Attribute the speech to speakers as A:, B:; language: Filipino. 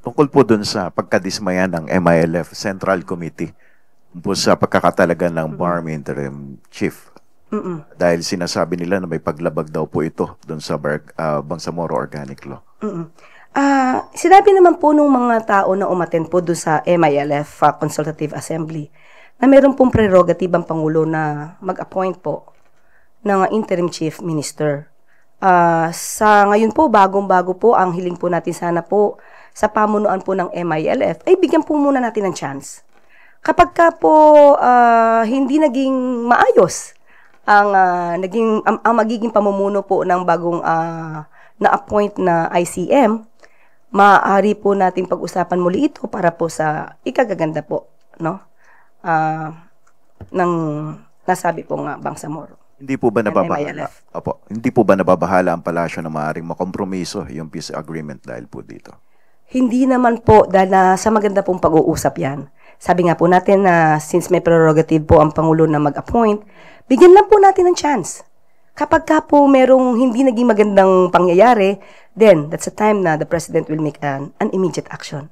A: Tungkol po dun sa pagkadismaya ng MILF Central Committee po sa pagkakatalaga ng BARM Interim Chief. Dahil sinasabi nila na may paglabag daw po ito dun sa Bangsamoro Organic Law.
B: Sinabi naman po nung mga tao na umaten po doon sa MILF Consultative Assembly na meron pong prerogative ang Pangulo na mag-appoint po ng interim chief minister. Sa ngayon po, bagong-bago po, ang hiling po natin sana po sa pamunuan po ng MILF, ay bigyan po muna natin ng chance. Kapag ka po hindi naging maayos ang magiging pamumuno po ng bagong na-appoint na ICM, maaari po natin pag-usapan muli ito para po sa ikagaganda po, no? Ng nasabi po nga Bangsamoro.
A: Hindi po ba nababahala? Opo, hindi po ba nababahala ang palasyo na maaaring makompromiso yung peace agreement dahil po dito?
B: Hindi naman po, dahil sa maganda pong pag-uusap yan. Sabi nga po natin na since may prerogative po ang Pangulo na mag-appoint, bigyan lang po natin ng chance. Kapag ka po merong hindi naging magandang pangyayari, then that's the time na the President will make an immediate action.